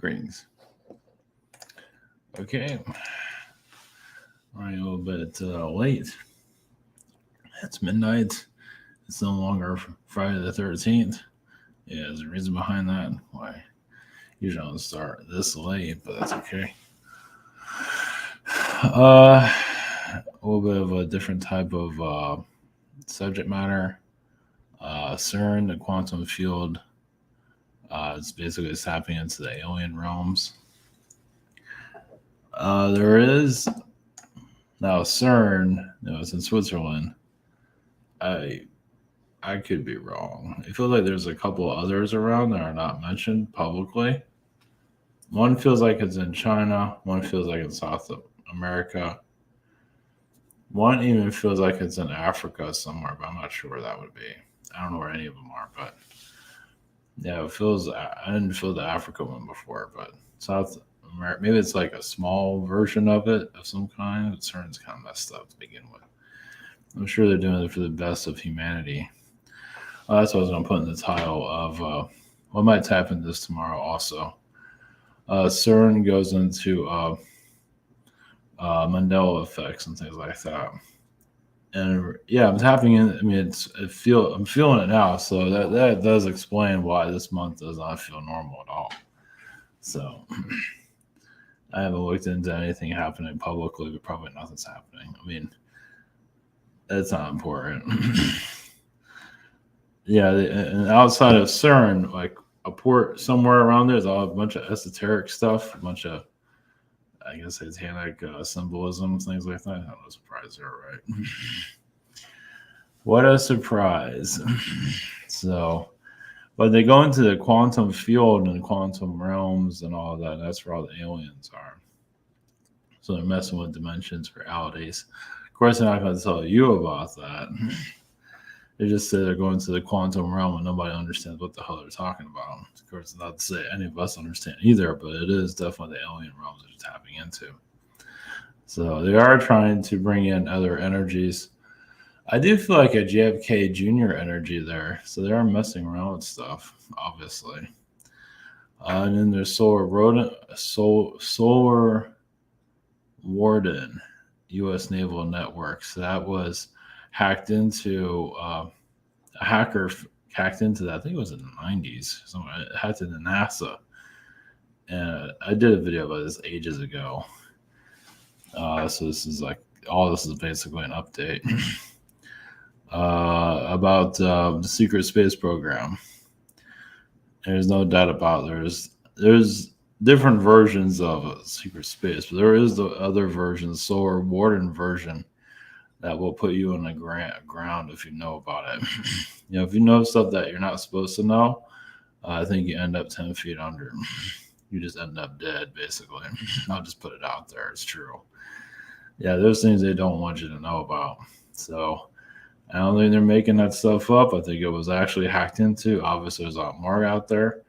Greetings. Okay. I'm a little bit late. It's midnight. It's no longer Friday the 13th. Yeah, there's a reason behind that. Why usually I don't start this late, but that's okay. A little bit of a different type of subject matter. CERN, the quantum field, it's basically tapping into the alien realms. There is now CERN. It's in Switzerland. I could be wrong. It feels like there's a couple others around that are not mentioned publicly. One feels like it's in China. One feels like it's South America. One even feels like it's in Africa somewhere, but I'm not sure where that would be. I don't know where any of them are, but yeah, it feels. I didn't feel the Africa one before, but South America, maybe it's like a small version of it of some kind. It CERN's kind of messed up to begin with. I'm sure they're doing it for the best of humanity. That's what I was going to put in the title of. I might tap into this tomorrow also. CERN goes into Mandela effects and things like that. And yeah, I'm tapping in. I mean, I'm feeling it now. So that does explain why this month does not feel normal at all. So I haven't looked into anything happening publicly, but probably nothing's happening. I mean, that's not important. Yeah, and outside of CERN, like a port somewhere around there's a bunch of esoteric stuff, a bunch of, I guess, satanic symbolism, things like that. I'm not surprised there, right? What a surprise. So, but they go into the quantum field and quantum realms and all that. That's where all the aliens are. So they're messing with dimensions, realities. Of course, they're not going to tell you about that. They just say they're going to the quantum realm and nobody understands what the hell they're talking about. Of course, not to say any of us understand either, but it is definitely the alien realms that you're tapping into. So they are trying to bring in other energies. I do feel like a JFK Jr. energy there. So they are messing around with stuff, obviously. And then there's Solar Warden, U.S. Naval Network. So that was hacked into, a hacker hacked into that. I think it was in the 90s. Someone hacked into NASA. And I did a video about this ages ago. So this is like, all this is basically an update. About the secret space program. There's no doubt about there's different versions of secret space, but there is the other version, Solar Warden version, that will put you on the ground if you know about it. If you know stuff that you're not supposed to know, I think you end up 10 feet under. You just end up dead, basically. I'll just put it out there. It's true. Yeah, there's things they don't want you to know about. So I don't think they're making that stuff up. I think it was actually hacked into. Obviously, there's a lot more out there.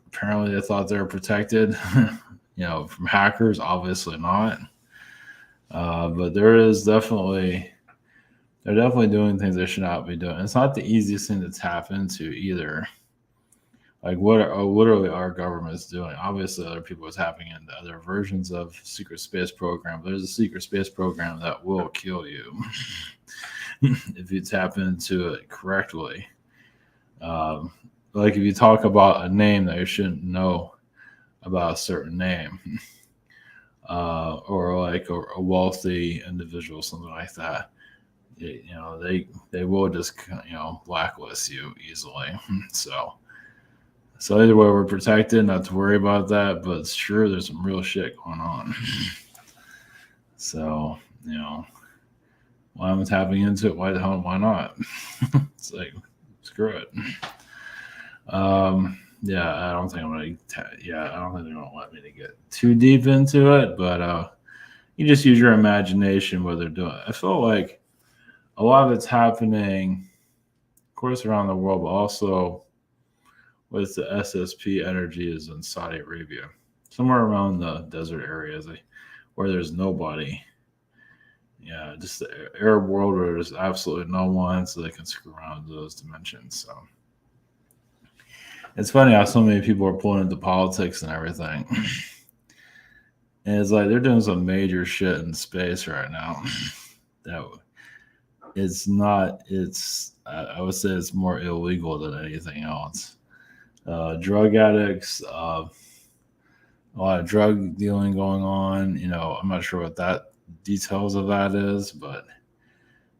Apparently, they thought they were protected, from hackers. Obviously not. But they're definitely doing things they should not be doing. It's not the easiest thing to tap into either. Like, what are our governments doing? Obviously, other people are tapping into other versions of secret space program. There's a secret space program that will kill you if you tap into it correctly. Like if you talk about a name that you shouldn't know about a certain name, or like a wealthy individual, something like that. They will just blacklist you easily. So either way, we're protected, not to worry about that. But sure, there's some real shit going on. So why am I tapping into it? Why the hell? Why not? It's like, screw it. Yeah, I don't think I'm gonna. I don't think they're gonna let me to get too deep into it. But you just use your imagination what they're doing. I feel like a lot of it's happening, of course, around the world, but also with the SSP energy is in Saudi Arabia, somewhere around the desert areas where there's nobody. Yeah, just the Arab world where there's absolutely no one, so they can screw around those dimensions. So It's funny how so many people are pulling into politics and everything. And it's like they're doing some major shit in space right now. That it's not. I would say it's more illegal than anything else. Drug addicts, a lot of drug dealing going on. I'm not sure what that details of that is, but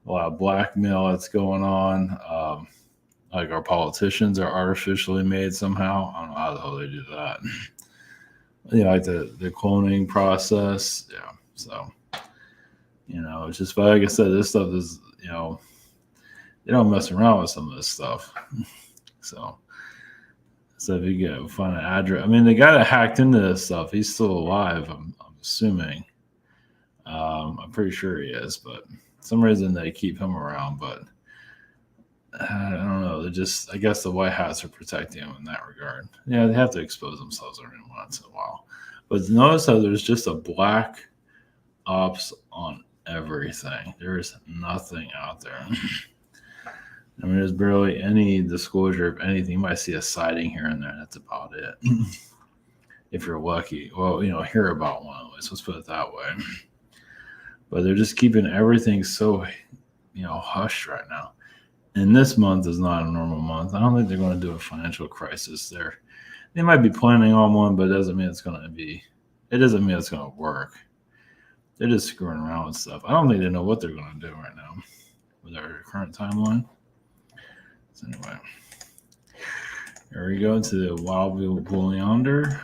a lot of blackmail that's going on. Like our politicians are artificially made somehow. I don't know how the hell they do that. Like the cloning process. Yeah. So, it's just, but like I said, this stuff is, they don't mess around with some of this stuff. So if you find an address, I mean, the guy that hacked into this stuff, he's still alive. I'm assuming. I'm pretty sure he is, but for some reason they keep him around. But I don't know. I guess the White Hats are protecting him in that regard. Yeah, they have to expose themselves every once in a while. But notice how there's just a black ops on everything. There's nothing out there. I mean, there's barely any disclosure of anything. You might see a sighting here and there. That's about it. If you're lucky. Well, hear about one at least. Let's put it that way. But they're just keeping everything so, hushed right now. And this month is not a normal month. I don't think they're going to do a financial crisis there. They might be planning on one, but it doesn't mean it's going to work. They're just screwing around with stuff. I don't think they know what they're going to do right now with our current timeline. So anyway, here we go to the Wild Bull Yonder.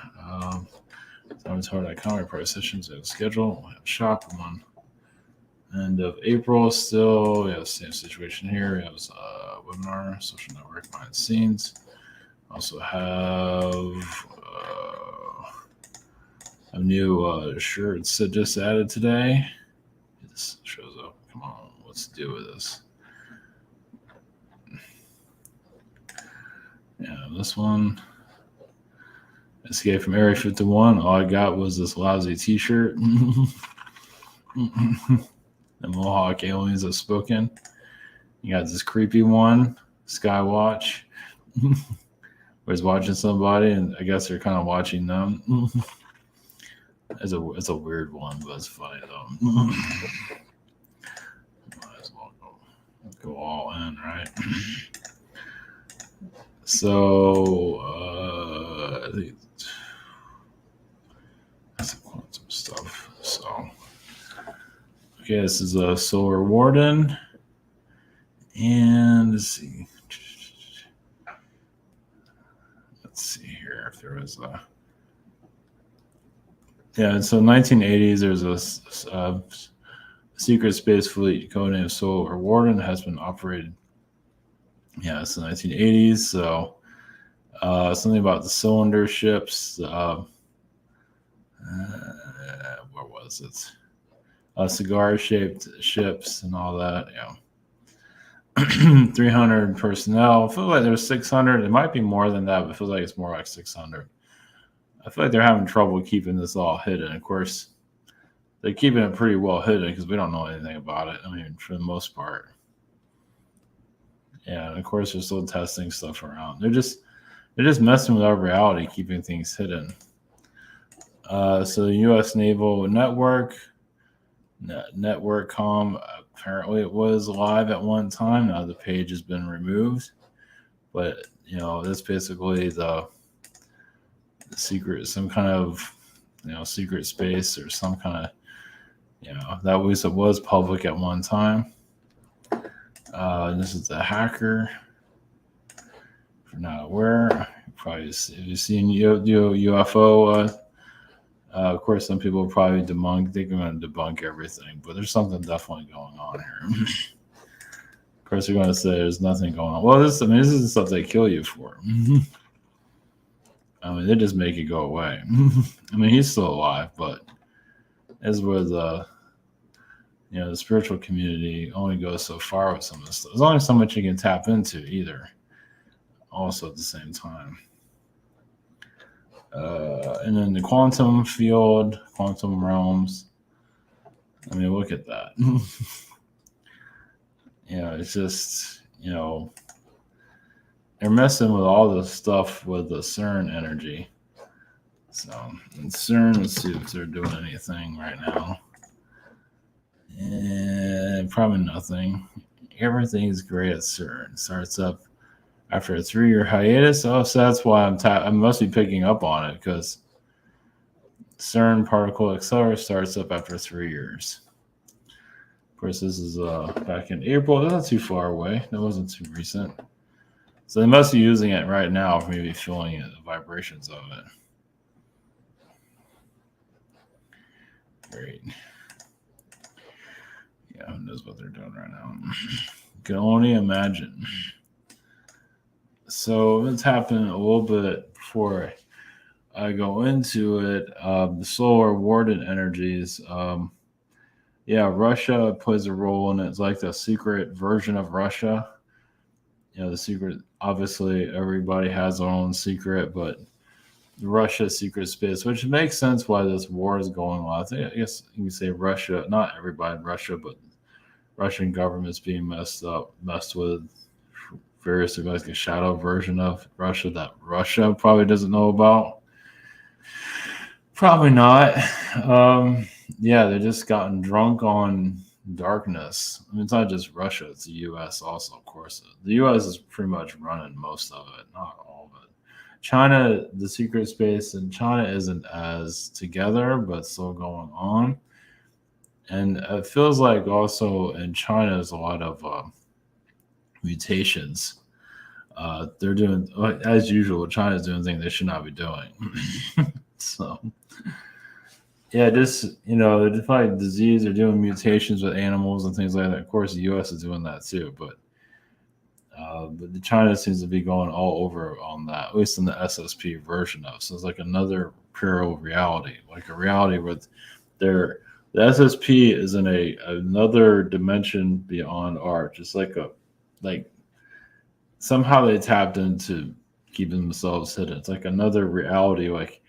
Comic price sessions at schedule. We'll have shop on end of April. Still, we have the same situation here. We have webinar, social network, behind the scenes. Also have a new shirt just added today. This shows up. Come on, let's do with this. Yeah, this one. Escape from Area 51. All I got was this lousy t-shirt. The Mohawk aliens have spoken. You got this creepy one, Skywatch, where he's watching somebody, and I guess they're kind of watching them. It's a weird one, but it's funny though. Might as well go all in, right? So I think that's quantum stuff. So okay, this is a solar Warden, and let's see here if there was a. Yeah, so 1980s, there's a secret space fleet codenamed Solar Warden has been operated. Yeah, it's the 1980s. So something about the cylinder ships. Where was it? Cigar-shaped ships and all that. Yeah. 300 personnel. I feel like there's 600. It might be more than that, but it feels like it's more like 600. I feel like they're having trouble keeping this all hidden. Of course, they're keeping it pretty well hidden because we don't know anything about it. I mean, for the most part. Yeah, and of course, they're still testing stuff around. They're just messing with our reality, keeping things hidden. So the U.S. Naval Network, Network.com, apparently it was live at one time. Now the page has been removed. But, that's basically the secret, some kind of, secret space or some kind of, that was public at one time. This is the hacker. If you're not aware, probably if you've seen UFO, of course, some people probably think they're going to debunk everything, but there's something definitely going on here. Of course, they're going to say there's nothing going on. Well, this is the stuff they kill you for. I mean, they just make it go away. I mean, he's still alive, but as with the spiritual community only goes so far with some of this stuff. There's only so much you can tap into either. Also at the same time. And then the quantum field, quantum realms. I mean, look at that. It's just, they're messing with all this stuff with the CERN energy. So, and CERN, let's see if they're doing anything right now. And probably nothing. Everything's great at CERN. Starts up after a 3-year hiatus. Oh, so that's why I must be picking up on it, because CERN particle accelerator starts up after 3 years. Of course, this is back in April. That's not too far away. That wasn't too recent. So they must be using it right now, maybe feeling it, the vibrations of it. Great. Yeah, who knows what they're doing right now? Can only imagine. So let's happen a little bit before I go into it. The solar Warden energies. Russia plays a role in it. It's like the secret version of Russia. The secret, obviously everybody has their own secret, but Russia's secret space, which makes sense why this war is going on. I guess you can say Russia, not everybody in Russia, but Russian government's being messed with various, like a shadow version of Russia that Russia probably doesn't know about. Probably not. They just gotten drunk on darkness. I mean, it's not just Russia, it's the U.S. also, of course. The U.S. is pretty much running most of it, not all of it. China, the secret space in China isn't as together, but still going on. And it feels like also in China, there's a lot of mutations. They're doing, as usual, China's doing things they should not be doing. So, just, they're fighting disease, they're doing mutations with animals and things like that. Of course, the U.S. is doing that too, but the China seems to be going all over on that, at least in the SSP version of it. So it's like another parallel reality, like a reality with the SSP is in another dimension beyond art, just like somehow they tapped into keeping themselves hidden. It's like another reality, like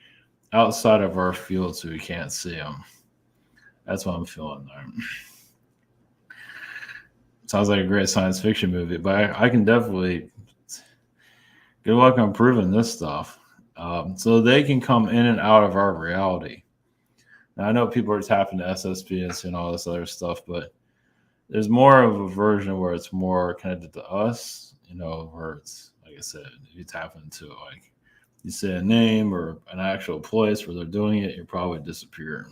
outside of our field, so we can't see them. That's what I'm feeling there. Sounds like a great science fiction movie, but I can definitely good luck on proving this stuff. So they can come in and out of our reality. Now, I know people are tapping to SSP and all this other stuff, but there's more of a version where it's more connected to us, where it's, like I said, if you tap into it, like you say a name or an actual place where they're doing it, you probably disappear.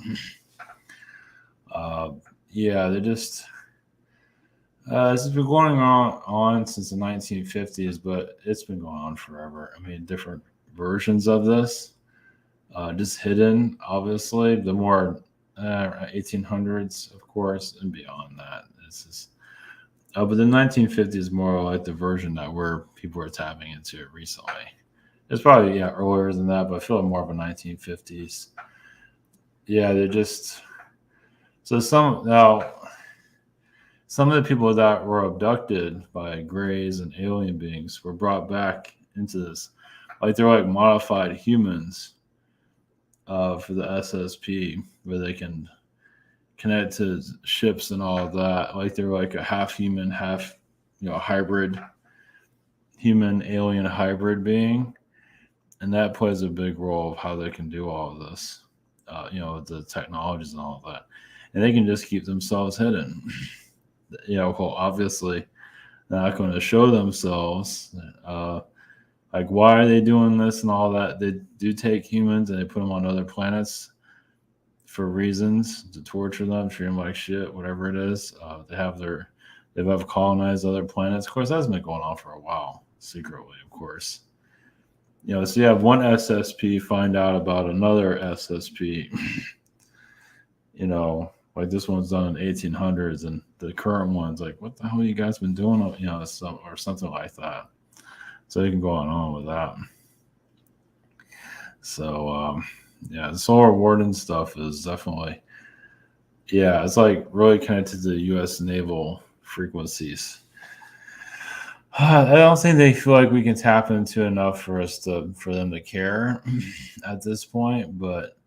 They just... this has been going on since the 1950s, but it's been going on forever. I mean, different versions of this, just hidden, obviously. The more 1800s, of course, and beyond that. This is, but the 1950s is more like the version that people are tapping into it recently. It's probably earlier than that, but I feel like more of a 1950s. They're just so some now. Some of the people that were abducted by greys and alien beings were brought back into this. Like they're like modified humans for the SSP, where they can connect to ships and all of that. Like they're like a half human, half hybrid, human alien hybrid being. And that plays a big role of how they can do all of this, the technologies and all of that. And they can just keep themselves hidden. Obviously they're not going to show themselves. Like, why are they doing this and all that? They do take humans and they put them on other planets for reasons to torture them, treat them like shit, whatever it is. They've colonized other planets. Of course, that's been going on for a while, secretly, of course. So you have one SSP find out about another SSP. Like this one's done in 1800s, and the current one's like, what the hell you guys been doing? Or something like that. So you can go on with that. So, the solar Warden stuff is definitely, it's like really connected to the U.S. naval frequencies. I don't think they feel like we can tap into enough for them to care at this point, but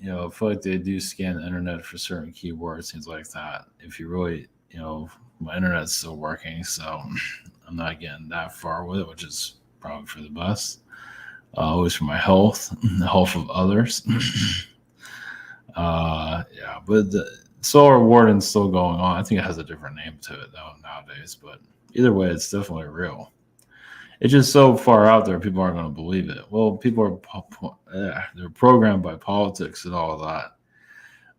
I feel like they do scan the internet for certain keywords, things like that. If you really, my internet's still working, so I'm not getting that far with it, which is probably for the best. Always for my health, the health of others. Yeah, but the Solar Warden's still going on. I think it has a different name to it though nowadays, but either way, it's definitely real. It's just so far out there, people aren't going to believe it. Well, people are they're programmed by politics and all of that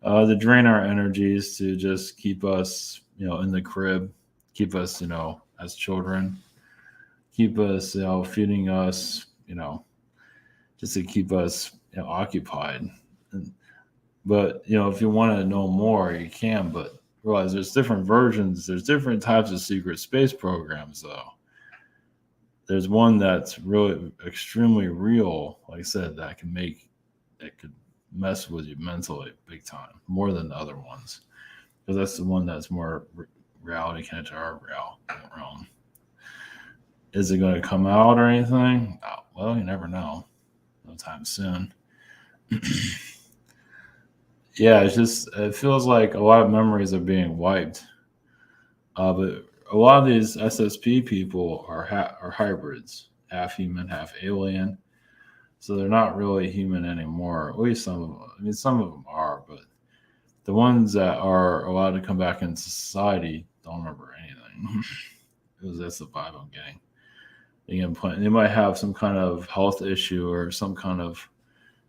to drain our energies, to just keep us, in the crib, keep us, as children, keep us, feeding us, just to keep us, occupied. But if you want to know more, you can. But realize there's different versions. There's different types of secret space programs, though. There's one that's really extremely real, like I said, that could mess with you mentally big time, more than the other ones, because that's the one that's more reality connected to our realm. Is it going to come out or anything? Oh, well, you never know. No time soon. Yeah, it feels like a lot of memories are being wiped. But a lot of these SSP people are hybrids, half human, half alien. So they're not really human anymore. At least some of them. I mean, some of them are, but the ones that are allowed to come back into society don't remember anything. That's the vibe I'm getting. They might have some kind of health issue or some kind of,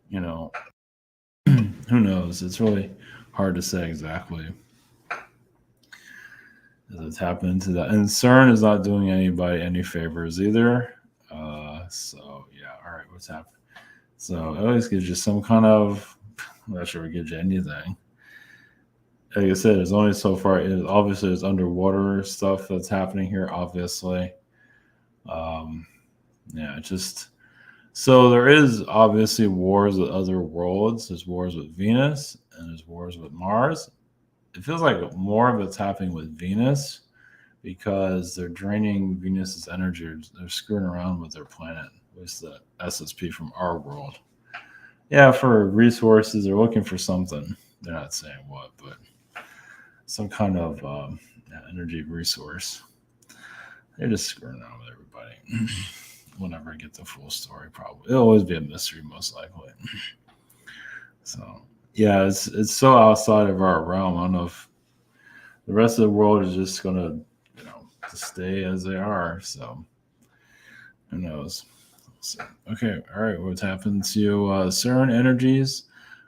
who knows? It's really hard to say exactly. Let's tap into that. And CERN is not doing anybody any favors either. So yeah, all right, what's happening? So it always gives you some kind of, I'm not sure it gives you anything. Like I said, it's only so far. Obviously, there's underwater stuff that's happening here, obviously. Yeah, just so there is obviously wars with other worlds. There's wars with Venus and there's wars with Mars. It feels like more of it's happening with Venus because they're draining Venus's energy. They're screwing around with their planet, at least the SSP from our world. Yeah, for resources, they're looking for something. They're not saying what, but some kind of energy resource. They're just screwing around with everybody. We'll never get the full story, probably. It'll always be a mystery, most likely. So, yeah, it's so outside of our realm. I don't know if the rest of the world is just going to, to stay as they are. So, who knows? So, okay, all right. What's happened to CERN Energies,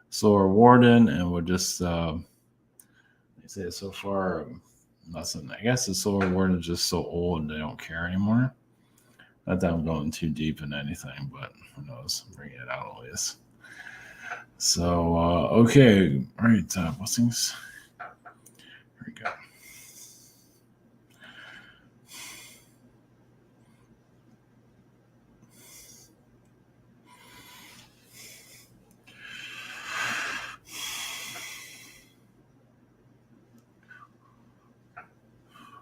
Solar Warden, and we'll just say so far nothing. I guess the Solar Warden is just so old and they don't care anymore. Not that I'm going too deep in anything, but who knows? I'm bringing it out always. So, okay. All right. Blessings. Here we go.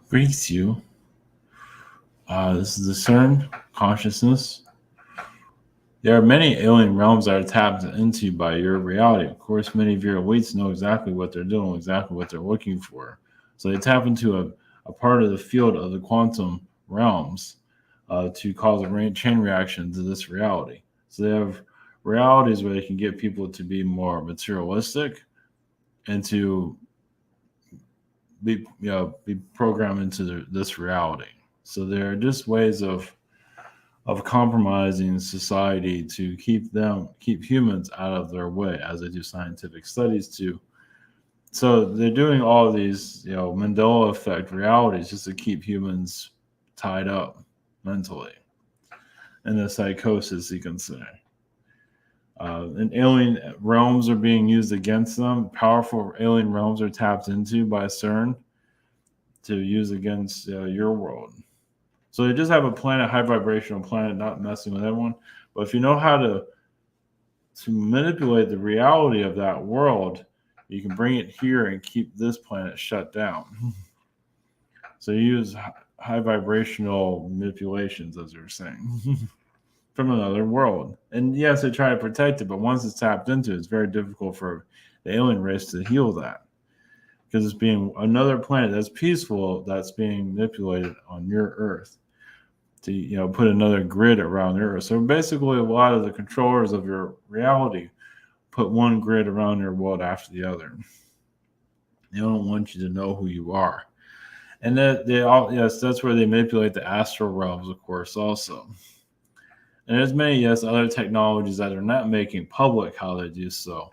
Greets you. This is the CERN Consciousness. There are many alien realms that are tapped into by your reality. Of course, many of your elites know exactly what they're doing, exactly what they're looking for. So they tap into a part of the field of the quantum realms to cause a chain reaction to this reality. So they have realities where they can get people to be more materialistic and to be programmed into this reality. So there are just ways of compromising society to keep humans out of their way as they do scientific studies too. So they're doing all of these, Mandela effect realities just to keep humans tied up mentally in a psychosis, you can say. And alien realms are being used against them. Powerful alien realms are tapped into by CERN to use against your world. So they just have a planet, high vibrational planet, not messing with everyone. But if you know how to manipulate the reality of that world, you can bring it here and keep this planet shut down. So you use high vibrational manipulations, as you're saying, from another world. And yes, they try to protect it, but once it's tapped into, it's very difficult for the alien race to heal that. Because it's being another planet that's peaceful, that's being manipulated on your Earth to put another grid around Earth. So basically, a lot of the controllers of your reality put one grid around your world after the other. They don't want you to know who you are. And that that's where they manipulate the astral realms, of course, also. And there's many, other technologies that are not making public how they do so.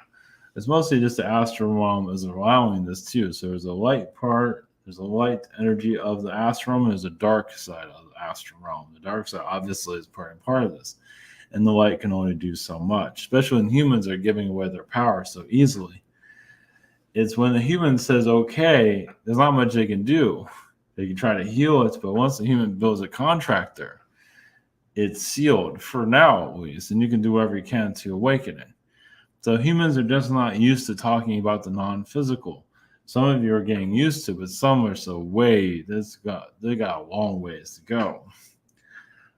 It's mostly just the astral realm is allowing this too. So there's a light part, there's a light energy of the astral realm, and there's a dark side of the astral realm. The dark side obviously is part of this. And the light can only do so much, especially when humans are giving away their power so easily. It's when the human says, okay, there's not much they can do. They can try to heal it, but once the human builds a contract there, it's sealed for now at least, and you can do whatever you can to awaken it. So humans are just not used to talking about the non-physical. Some of you are getting used to it, but some are so they got a long ways to go.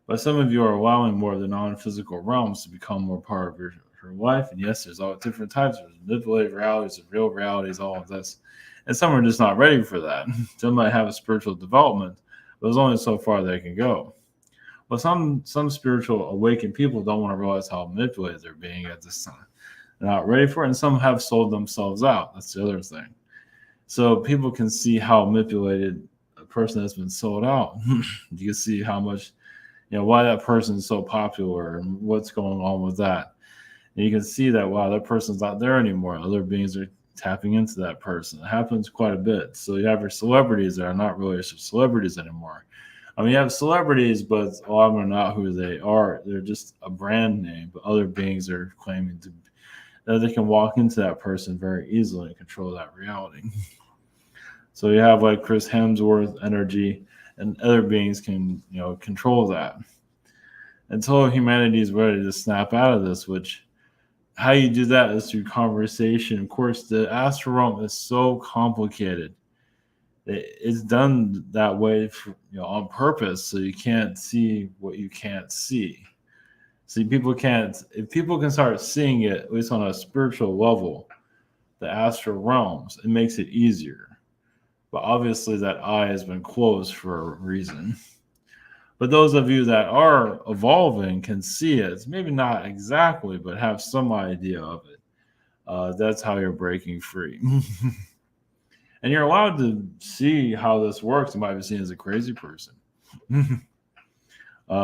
But some of you are allowing more of the non-physical realms to become more part of your life. And yes, there's all different types. There's manipulative realities, real realities, all of this. And some are just not ready for that. Some might have a spiritual development, but there's only so far they can go. But some spiritual awakened people don't want to realize how manipulated they're being at this time. They're not ready for it, and some have sold themselves out. That's the other thing. So people can see how manipulated a person has been sold out. You can see how much, why that person is so popular and what's going on with that. And you can see that, wow, that person's not there anymore. Other beings are tapping into that person. It happens quite a bit. So you have your celebrities that are not really celebrities anymore. I mean, you have celebrities, but a lot of them are not who they are. They're just a brand name, but other beings are claiming that they can walk into that person very easily and control that reality. So you have like Chris Hemsworth energy, and other beings can, control that. Until humanity is ready to snap out of this, which how you do that is through conversation. Of course, the astral realm is so complicated. It's done that way on purpose, so you can't see what you can't see. See, if people can start seeing it, at least on a spiritual level, the astral realms, it makes it easier. But obviously that eye has been closed for a reason. But those of you that are evolving can see it, maybe not exactly, but have some idea of it. That's how you're breaking free. And you're allowed to see how this works. You might be seen as a crazy person.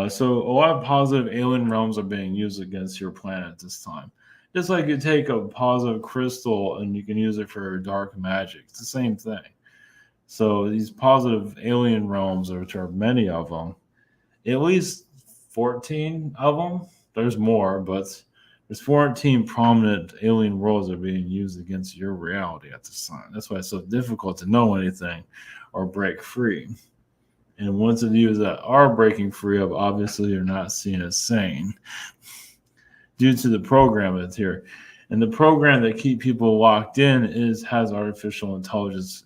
So a lot of positive alien realms are being used against your planet this time. Just like you take a positive crystal and you can use it for dark magic. It's the same thing. So these positive alien realms, which are many of them, at least 14 of them. There's more, but there's 14 prominent alien worlds that are being used against your reality at this time. That's why it's so difficult to know anything or break free. And ones of you that are breaking free of, obviously you're not seen as sane due to the program that's here. And the program that keep people locked in has artificial intelligence,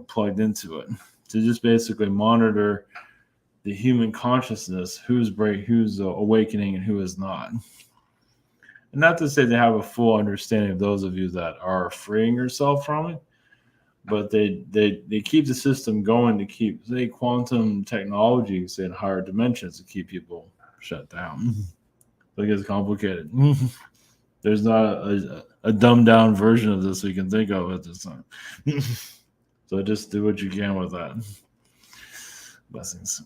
plugged into it to just basically monitor the human consciousness, who's awakening and who is not. And not to say they have a full understanding of those of you that are freeing yourself from it, but they keep the system going to keep, say, quantum technology, say, in higher dimensions to keep people shut down. So it gets complicated. There's not a dumbed down version of this we can think of at this time. So just do what you can with that. Blessings.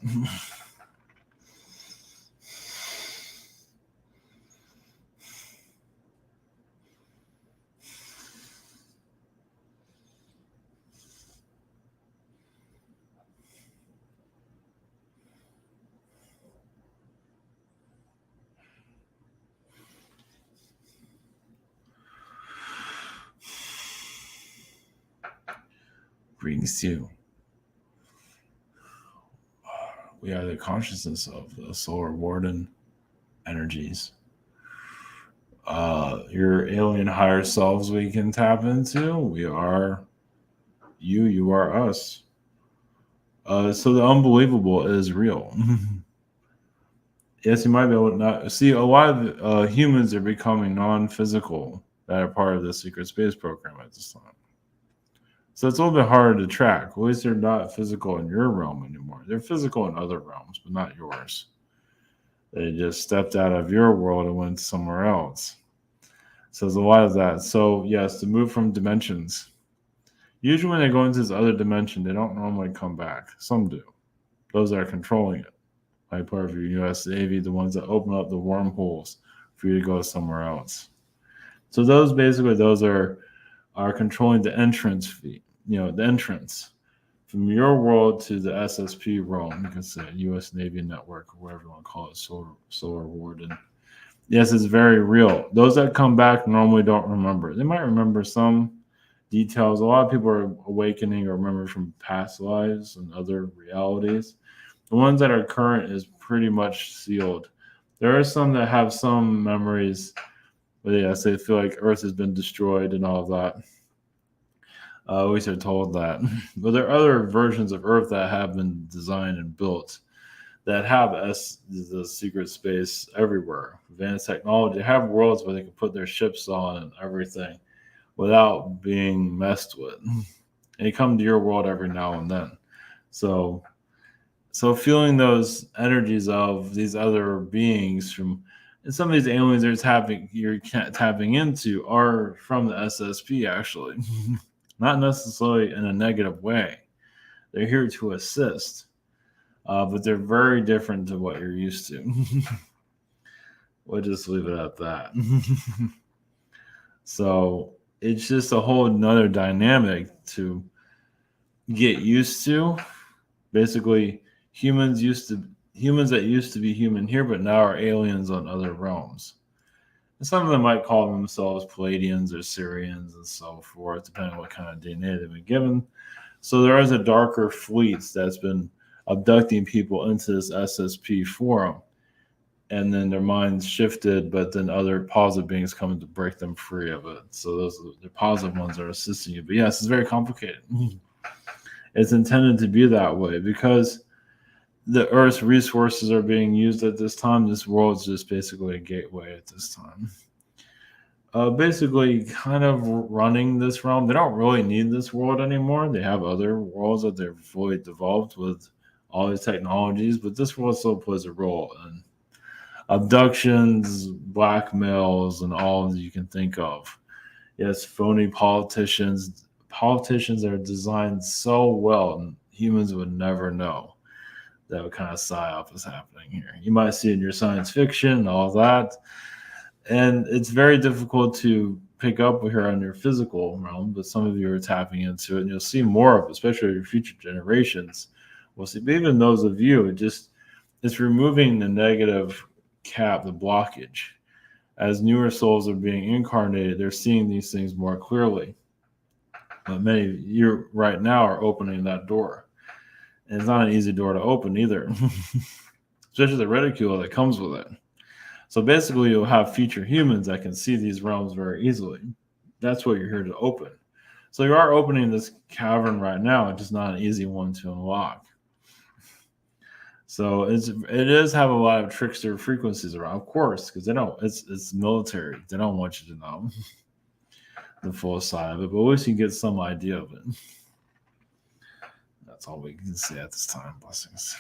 Greetings to you. We are the consciousness of the solar Warden energies. Your alien higher selves we can tap into. We are you, you are us. So the unbelievable is real. Yes, you might be able to not see a lot of humans are becoming non-physical that are part of the secret space program at this time. So it's a little bit harder to track. At least they're not physical in your realm anymore. They're physical in other realms, but not yours. They just stepped out of your world and went somewhere else. So there's a lot of that. So yes, to move from dimensions. Usually when they go into this other dimension, they don't normally come back. Some do. Those that are controlling it. Like part of your US Navy, the ones that open up the wormholes for you to go somewhere else. So those are controlling the entrance fee, the entrance from your world to the SSP realm. You can say US Navy Network, or whatever you want to call it, solar Warden. Yes, it's very real. Those that come back normally don't remember. They might remember some details. A lot of people are awakening or remember from past lives and other realities. The ones that are current is pretty much sealed. There are some that have some memories, but yes, they feel like Earth has been destroyed and all of that. At least they're told that. But there are other versions of Earth that have been designed and built that have the secret space everywhere. Advanced technology. They have worlds where they can put their ships on and everything without being messed with. And they come to your world every now and then. So feeling those energies of these other beings from, and some of these aliens you're tapping into are from the SSP actually. Not necessarily in a negative way. They're here to assist, but they're very different to what you're used to. We'll just leave it at that. So it's just a whole nother dynamic to get used to. Basically, humans that used to be human here, but now are aliens on other realms. And some of them might call themselves Palladians or Syrians and so forth, depending on what kind of DNA they've been given. So there is a darker fleets that's been abducting people into this SSP forum. And then their minds shifted, but then other positive beings come to break them free of it. So those are the positive ones that are assisting you. But yes, it's very complicated. It's intended to be that way because the Earth's resources are being used at this time. This world is just basically a gateway at this time. Basically, kind of running this realm. They don't really need this world anymore. They have other worlds that they're fully developed with all these technologies, but this world still plays a role in abductions, blackmails, and all that you can think of. Yes, phony politicians. Politicians are designed so well, and humans would never know that kind of psyop is happening here. You might see it in your science fiction and all that. And it's very difficult to pick up here on your physical realm, but some of you are tapping into it, and you'll see more of it, especially your future generations. We'll see, but even those of you, it's removing the negative cap, the blockage. As newer souls are being incarnated, they're seeing these things more clearly. But many of you right now are opening that door. And it's not an easy door to open either, especially the ridicule that comes with it. So basically, you'll have future humans that can see these realms very easily. That's what you're here to open. So you are opening this cavern right now. It's just not an easy one to unlock. So it does have a lot of trickster frequencies around, of course, because it's military. They don't want you to know the full side of it, but at least you get some idea of it. That's all we can say at this time. Blessings.